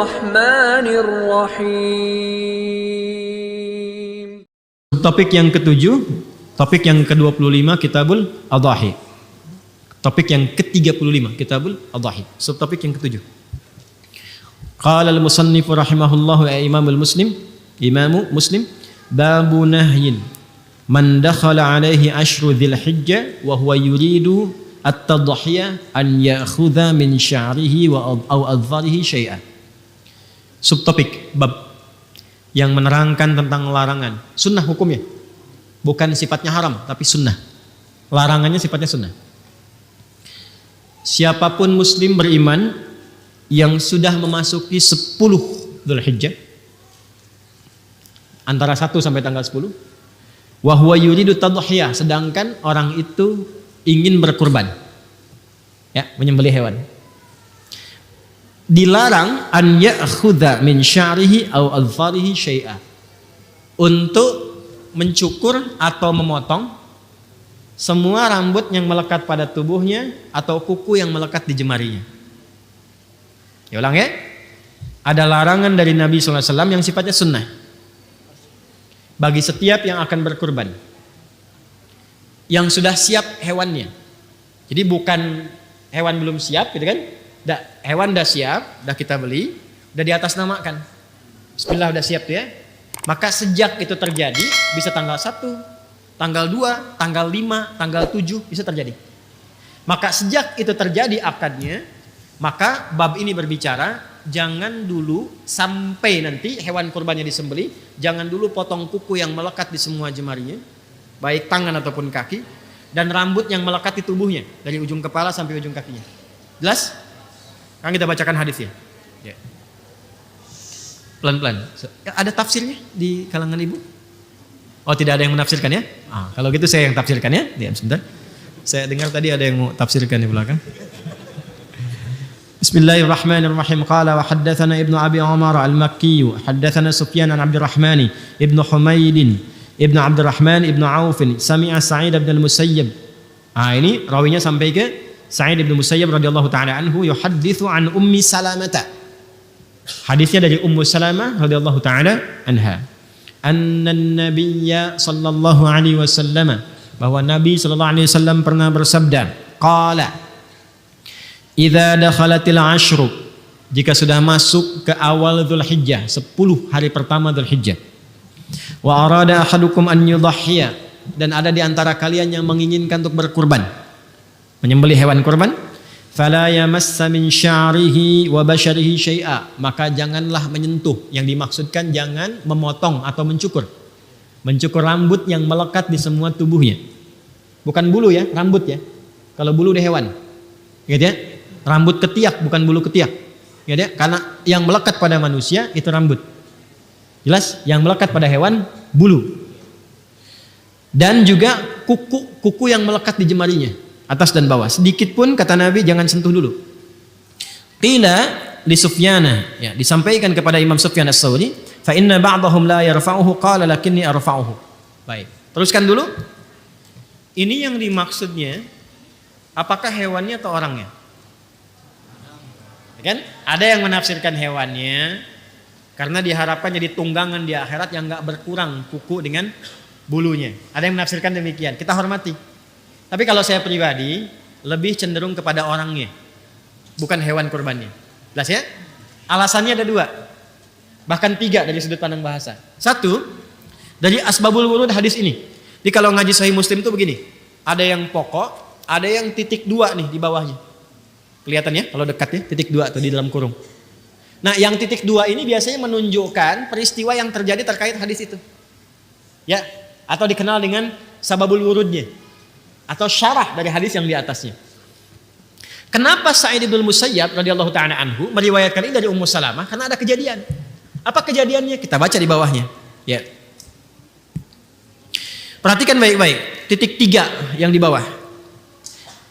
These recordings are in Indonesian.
الرحمن الرحيم. Topik yang ketujuh, topik yang ke-25 Kitabul Adhahi. Topik yang ke-35 Kitabul Adhahi. Subtopik yang ketujuh. Qala al-musannif rahimahullahu Imamul Muslim, Imamu Muslim, babu nahyin man dakhala alaihi ashru dzil hijjah wa huwa yuridu at-tadhiyah an ya'khudha min sya'rihi wa aw adharihi syai'an. Subtopik bab yang menerangkan tentang larangan, sunnah hukumnya, bukan sifatnya haram, tapi sunnah. Larangannya sifatnya sunnah. Siapapun muslim beriman yang sudah memasuki 10 Dzulhijjah, antara 1 sampai tanggal 10, wa huwa yuridu tadhiyah, sedangkan orang itu ingin berkurban, ya, menyembelih hewan. Dilarang an ya'khudha min sya'rihi aw adfarihi syai'a, untuk mencukur atau memotong semua rambut yang melekat pada tubuhnya atau kuku yang melekat di jemarinya. Ya ulang ya. Ada larangan dari Nabi SAW yang sifatnya sunnah bagi setiap yang akan berkurban, yang sudah siap hewannya. Jadi bukan hewan belum siap gitu kan. Hewan udah siap, udah kita beli, udah di atas namakan. Bismillah udah siap tuh ya. Maka sejak itu terjadi, bisa tanggal 1, tanggal 2, tanggal 5, tanggal 7 bisa terjadi. Maka sejak itu terjadi akadnya, maka bab ini berbicara jangan dulu sampai nanti hewan kurbannya disembelih, jangan dulu potong kuku yang melekat di semua jemarinya, baik tangan ataupun kaki, dan rambut yang melekat di tubuhnya dari ujung kepala sampai ujung kakinya. Jelas? Sekarang kita bacakan hadisnya. Ya. Pelan-pelan. Ada tafsirnya di kalangan ibu? Oh, tidak ada yang menafsirkan ya? Kalau gitu saya yang tafsirkan ya. Diam sebentar. Saya dengar tadi ada yang mau tafsirkan di belakang. Bismillahirrahmanirrahim. Qala wa haddatsana Ibnu Abi Umar al-Makki, haddatsana Sufyan an Abdurrahman Ibnu Humaid Ibnu Abdurrahman Ibnu Auf, sami'a Sa'id bin al-Musayyib. Ini rawinya sampai ke Sa'id bin Musayyib radhiyallahu taala anhu yuhadditsu an Ummi Salamah. Hadisnya dari Ummu Salamah radhiyallahu taala anha. Annan nabiyya sallallahu alaihi wasallam, bahwa Nabi sallallahu alaihi wasallam pernah bersabda, qala idza dakhalatil ashru, jika sudah masuk ke awal Dzulhijjah, 10 hari pertama Dzulhijjah, wa arada ahadukum an yudhhiya, dan ada di antara kalian yang menginginkan untuk berkurban, menyembelih hewan kurban, fala yamassa min sya'rihi wa basharihi syai'a, maka janganlah menyentuh, yang dimaksudkan jangan memotong atau mencukur rambut yang melekat di semua tubuhnya, bukan bulu ya, rambut ya. Kalau bulu di hewan, gitu ya, rambut ketiak bukan bulu ketiak, gitu ya, karena yang melekat pada manusia itu rambut, jelas. Yang melekat pada hewan bulu, dan juga kuku yang melekat di jemarinya, atas dan bawah, sedikit pun kata Nabi jangan sentuh dulu. Qila li Sufyana, ya, disampaikan kepada Imam Sufyan Ats-Tsauri, fa inna ba'dahum la yarfa'uhu qala lakinni arfa'uhu. Baik, teruskan dulu. Ini yang dimaksudnya apakah hewannya atau orangnya? Kan ada yang menafsirkan hewannya karena diharapkan jadi tunggangan di akhirat yang enggak berkurang kuku dengan bulunya. Ada yang menafsirkan demikian. Kita hormati. Tapi kalau saya pribadi lebih cenderung kepada orangnya, bukan hewan kurbannya. Jelas ya? Alasannya ada 2, bahkan 3 dari sudut pandang bahasa. 1, dari asbabul wurud hadis ini. Jadi kalau ngaji Sahih Muslim itu begini, ada yang pokok, ada yang titik 2 nih di bawahnya. Kelihatan ya kalau dekat ya, titik 2 tuh di dalam kurung. Nah, yang titik 2 ini biasanya menunjukkan peristiwa yang terjadi terkait hadis itu. Ya, atau dikenal dengan sababul wurudnya, atau syarah dari hadis yang di atasnya. Kenapa Sa'id bin Musayyab radhiyallahu ta'ala anhu meriwayatkan ini dari Ummu Salamah? Karena ada kejadian. Apa kejadiannya? Kita baca di bawahnya. Ya. Perhatikan baik-baik. Titik 3 yang di bawah.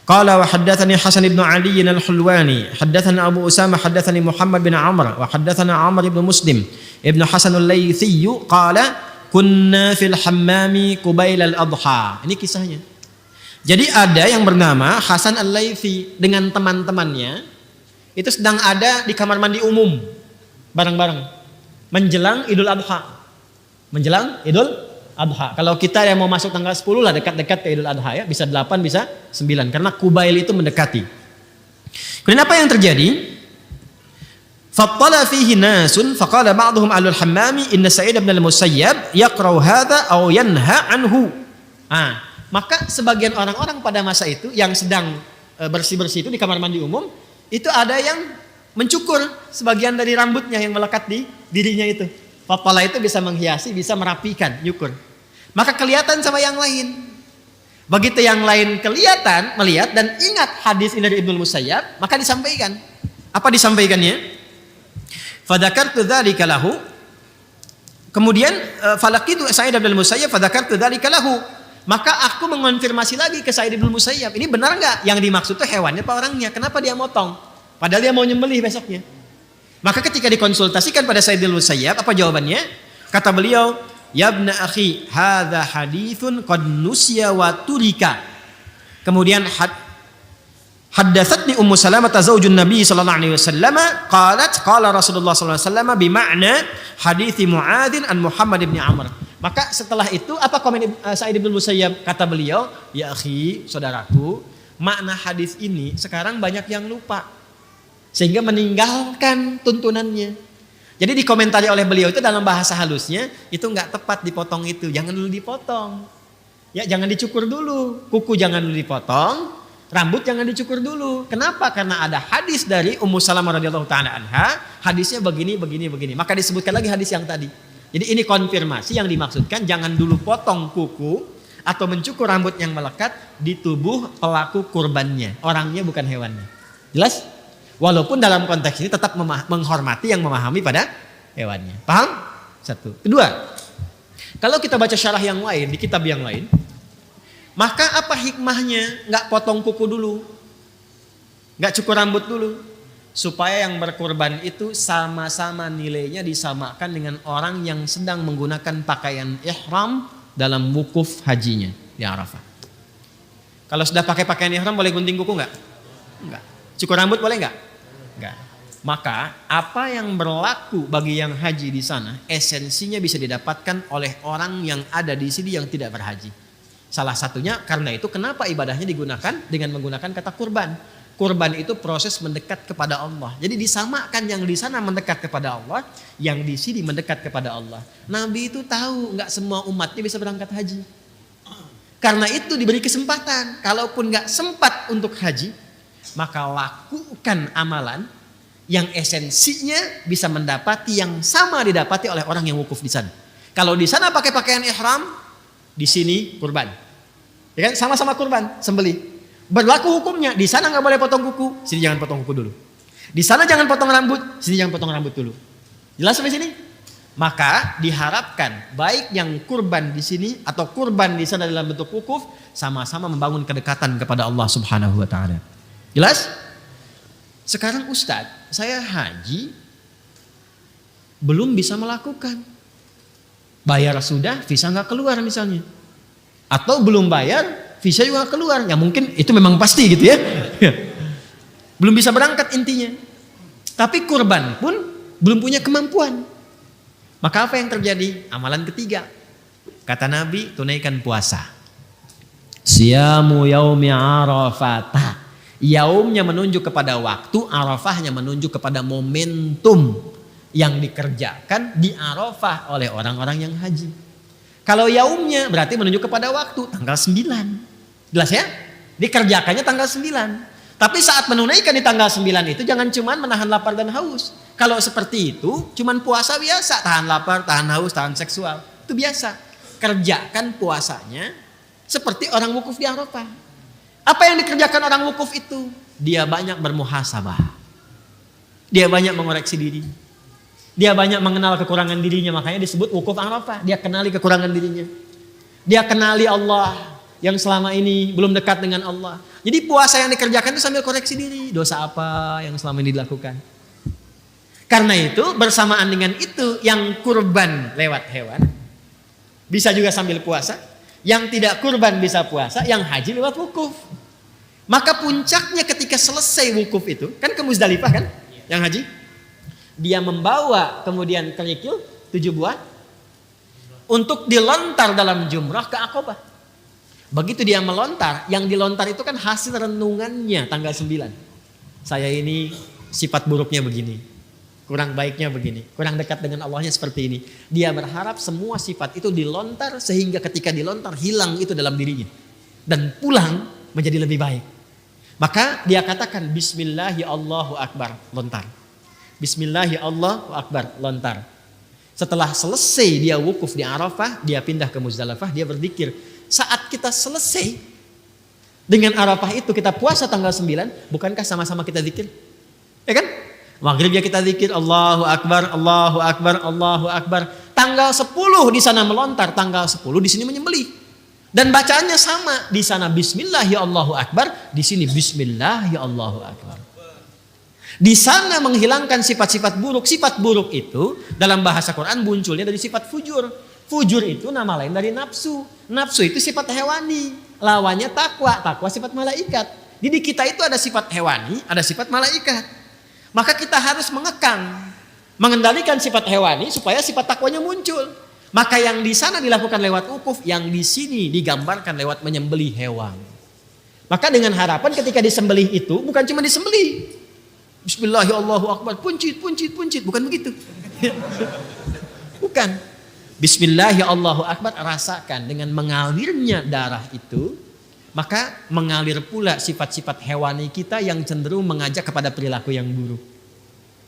Qala wa haddatsani Hasan bin Ali al-Hulwani, haddatsana Abu Usama, haddatsani Muhammad bin Amr, wa haddatsana Amr bin Muslim ibn Hasan al-Laitsi qala kunna fil hammami qubail al-adha. Ini kisahnya. Jadi ada yang bernama Hasan al-Laitsi dengan teman-temannya itu sedang ada di kamar mandi umum bareng-bareng menjelang Idul Adha. Menjelang Idul Adha. Kalau kita yang mau masuk tanggal 10 lah, dekat-dekat ke Idul Adha ya, bisa 8 bisa 9 karena Qubail itu mendekati. Kemudian apa yang terjadi? Fattala fihi nasun faqala ba'dhum ahlul hammami inna Sa'id bin al-Musayyab yaqra'u hadza aw yanha anhu. Maka sebagian orang-orang pada masa itu yang sedang bersih-bersih itu di kamar mandi umum, itu ada yang mencukur sebagian dari rambutnya yang melekat di dirinya itu. Fattala itu bisa menghiasi, bisa merapikan, nyukur. Maka kelihatan sama yang lain. Begitu yang lain kelihatan, melihat dan ingat hadis ini dari Ibnu Musayyab, maka disampaikan. Apa disampaikannya? Fadzakartu dzalika lahu. Kemudian falaqitu Sa'id bin Musayyab fadzakartu dzalika lahu. Maka aku mengonfirmasi lagi ke Sa'id bin Musayyab, ini benar enggak yang dimaksud itu hewannya apa orangnya? Kenapa dia motong? Padahal dia mau nyembelih besoknya. Maka ketika dikonsultasikan pada Sa'id bin Musayyab, apa jawabannya? Kata beliau, "Ya ibna akhi, hadza haditsun qad nusiya wa turika." Kemudian haddatsatni Ummu Salamah zaujun Nabi sallallahu alaihi wasallam qalat qala Rasulullah sallallahu alaihi wasallam bima'na hadits Muadzin an Muhammad bin Amr. Maka setelah itu apa komen Sa'id bin Musayyab? Kata beliau, "Ya akhi, saudaraku, makna hadis ini sekarang banyak yang lupa sehingga meninggalkan tuntunannya." Jadi dikomentari oleh beliau itu dalam bahasa halusnya itu enggak tepat dipotong itu, jangan dulu dipotong. Ya, jangan dicukur dulu, kuku jangan dulu dipotong. Rambut jangan dicukur dulu. Kenapa? Karena ada hadis dari Ummu Salamah radhiyallahu taala anha, hadisnya begini. Maka disebutkan lagi hadis yang tadi. Jadi ini konfirmasi yang dimaksudkan jangan dulu potong kuku atau mencukur rambut yang melekat di tubuh pelaku kurbannya. Orangnya bukan hewannya. Jelas? Walaupun dalam konteks ini tetap menghormati yang memahami pada hewannya. Paham? Satu. Kedua, kalau kita baca syarah yang lain di kitab yang lain, maka apa hikmahnya nggak potong kuku dulu, nggak cukur rambut dulu, supaya yang berkurban itu sama-sama nilainya disamakan dengan orang yang sedang menggunakan pakaian ihram dalam wukuf hajinya di Arafah. Kalau sudah pakai pakaian ihram boleh gunting kuku nggak? Nggak. Cukur rambut boleh nggak? Nggak. Maka apa yang berlaku bagi yang haji di sana esensinya bisa didapatkan oleh orang yang ada di sini yang tidak berhaji. Salah satunya karena itu kenapa ibadahnya digunakan dengan menggunakan kata kurban. Kurban itu proses mendekat kepada Allah. Jadi disamakan yang di sana mendekat kepada Allah, yang di sini mendekat kepada Allah. Nabi itu tahu nggak semua umatnya bisa berangkat haji. Karena itu diberi kesempatan. Kalaupun nggak sempat untuk haji, maka lakukan amalan yang esensinya bisa mendapati yang sama didapati oleh orang yang wukuf di sana. Kalau di sana pakai pakaian ihram, di sini kurban, ya kan? Sama-sama kurban, sembelih. Berlaku hukumnya, di sana nggak boleh potong kuku, sini jangan potong kuku dulu. Di sana jangan potong rambut, sini jangan potong rambut dulu. Jelas sampai sini? Maka diharapkan baik yang kurban di sini atau kurban di sana dalam bentuk wukuf sama-sama membangun kedekatan kepada Allah Subhanahu wa taala. Jelas? Sekarang Ustadz, saya haji belum bisa melakukan. Bayar sudah, visa nggak keluar misalnya. Atau belum bayar, visa juga nggak keluar. Ya mungkin itu memang pasti gitu ya. Belum bisa berangkat intinya. Tapi kurban pun belum punya kemampuan. Maka apa yang terjadi? Amalan ketiga. Kata Nabi, tunaikan puasa. Siyamu yaumi arafata. Yaumnya menunjuk kepada waktu, Arafahnya menunjuk kepada momentum yang dikerjakan di Arafah oleh orang-orang yang haji. Kalau yaumnya berarti menunjuk kepada waktu, tanggal 9. Jelas ya? Dikerjakannya tanggal 9. Tapi saat menunaikan di tanggal 9 itu jangan cuman menahan lapar dan haus. Kalau seperti itu cuman puasa biasa, tahan lapar, tahan haus, tahan seksual. Itu biasa. Kerjakan puasanya seperti orang wukuf di Arafah. Apa yang dikerjakan orang wukuf itu? Dia banyak bermuhasabah. Dia banyak mengoreksi diri. Dia banyak mengenal kekurangan dirinya, makanya disebut wukuf Arafah. Dia kenali kekurangan dirinya. Dia kenali Allah yang selama ini belum dekat dengan Allah. Jadi puasa yang dikerjakan itu sambil koreksi diri. Dosa apa yang selama ini dilakukan. Karena itu bersamaan dengan itu yang kurban lewat hewan. Bisa juga sambil puasa. Yang tidak kurban bisa puasa, yang haji lewat wukuf. Maka puncaknya ketika selesai wukuf itu, kan ke Muzdalifah kan, yang haji. Dia membawa kemudian kerikil 7 buah untuk dilontar dalam jumrah ke Aqabah. Begitu dia melontar, yang dilontar itu kan hasil renungannya tanggal 9. Saya ini sifat buruknya begini, kurang baiknya begini, kurang dekat dengan Allahnya seperti ini. Dia berharap semua sifat itu dilontar sehingga ketika dilontar hilang itu dalam dirinya. Dan pulang menjadi lebih baik. Maka dia katakan Bismillahi Allahu Akbar, lontar. Bismillahi Allahu Akbar, lontar. Setelah selesai dia wukuf di Arafah, dia pindah ke Muzdalifah, dia berzikir. Saat kita selesai dengan Arafah itu kita puasa tanggal 9, bukankah sama-sama kita zikir? Ya kan? Maghribnya kita zikir Allahu Akbar, Allahu Akbar, Allahu Akbar. Tanggal 10 di sana melontar, tanggal 10 di sini menyembelih. Dan bacaannya sama, di sana Bismillahi Allahu Akbar, di sini Bismillahi Allahu Akbar. Di sana menghilangkan sifat-sifat buruk. Sifat buruk itu dalam bahasa Quran munculnya dari sifat fujur. Fujur itu nama lain dari nafsu. Nafsu itu sifat hewani. Lawannya takwa. Takwa sifat malaikat. Jadi kita itu ada sifat hewani, ada sifat malaikat. Maka kita harus mengekang, mengendalikan sifat hewani supaya sifat takwanya muncul. Maka yang di sana dilakukan lewat wukuf, yang di sini digambarkan lewat menyembelih hewan. Maka dengan harapan ketika disembelih itu bukan cuma disembelih. Bismillahirrahmanirrahim, puncit, bukan begitu. Bukan. Bismillahirrahmanirrahim, rasakan dengan mengalirnya darah itu, maka mengalir pula sifat-sifat hewani kita yang cenderung mengajak kepada perilaku yang buruk.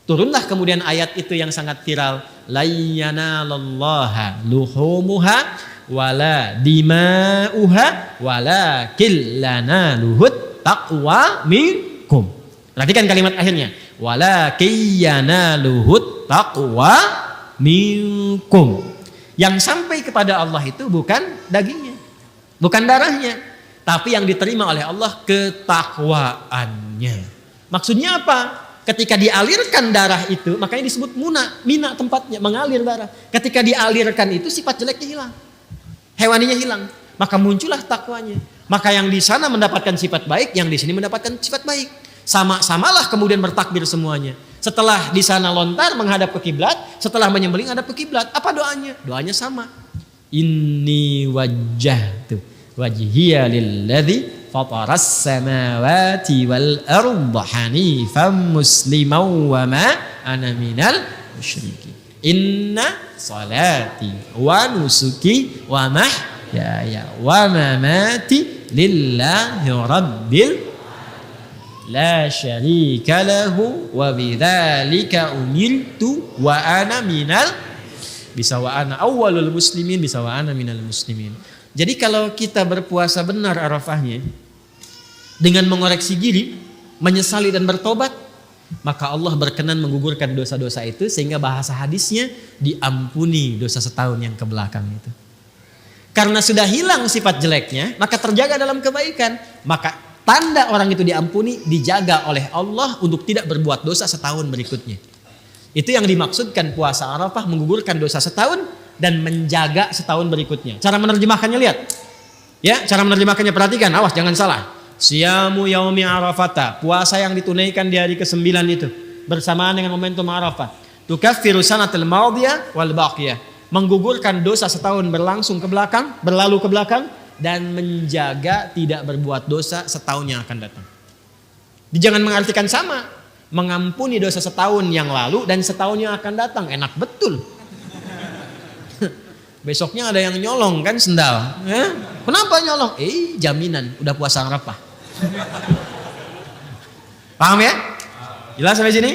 Turunlah kemudian ayat itu yang sangat viral, la yanalallaha luhumuha wala dima'uha walakin lanaluhut taqwa minkum. Perhatikan kalimat akhirnya, walakin yanaluhut taqwa minkum. Yang sampai kepada Allah itu bukan dagingnya, bukan darahnya, tapi yang diterima oleh Allah ketakwaannya. Maksudnya apa? Ketika dialirkan darah itu, makanya disebut mina tempatnya, mengalir darah. Ketika dialirkan itu sifat jeleknya hilang, hewaninya hilang, maka muncullah takwanya. Maka yang di sana mendapatkan sifat baik, yang di sini mendapatkan sifat baik. Sama-samalah kemudian bertakbir semuanya. Setelah di sana lontar menghadap ke kiblat, setelah menyembelih menghadap ke kiblat. Apa doanya? Doanya sama. Inni wajjahtu wajhiya lilladzi fataras samawati wal arda hanifan musliman wa ma ana minal musyrikin. Inna salati wa nusuki wa mahyaya wa mamati lillahi rabbil la syarika lahu wa bidzalika umirtu wa ana minal, bisa wa ana awwalul muslimin, bisa wa ana minal muslimin. Jadi kalau kita berpuasa benar Arafahnya dengan mengoreksi diri, menyesali dan bertobat, maka Allah berkenan menggugurkan dosa-dosa itu sehingga bahasa hadisnya diampuni dosa setahun yang kebelakang itu. Karena sudah hilang sifat jeleknya, maka terjaga dalam kebaikan. Maka tanda orang itu diampuni, dijaga oleh Allah untuk tidak berbuat dosa setahun berikutnya. Itu yang dimaksudkan puasa Arafah, menggugurkan dosa setahun dan menjaga setahun berikutnya. Cara menerjemahkannya lihat. Ya, cara menerjemahkannya perhatikan, awas jangan salah. Siyamu yaumi Arafata, puasa yang ditunaikan di hari ke-9 itu bersamaan dengan momentum Arafah. Tukaffiru sanatal madiyah wal baqiyah, menggugurkan dosa setahun berlangsung ke belakang, berlalu ke belakang, dan menjaga tidak berbuat dosa setahun yang akan datang. Jangan mengartikan sama, mengampuni dosa setahun yang lalu dan setahun yang akan datang. Enak betul. Besoknya ada yang nyolong kan sendal. Kenapa nyolong? Jaminan udah puasa Arafah. Paham ya? Jelas sampai sini?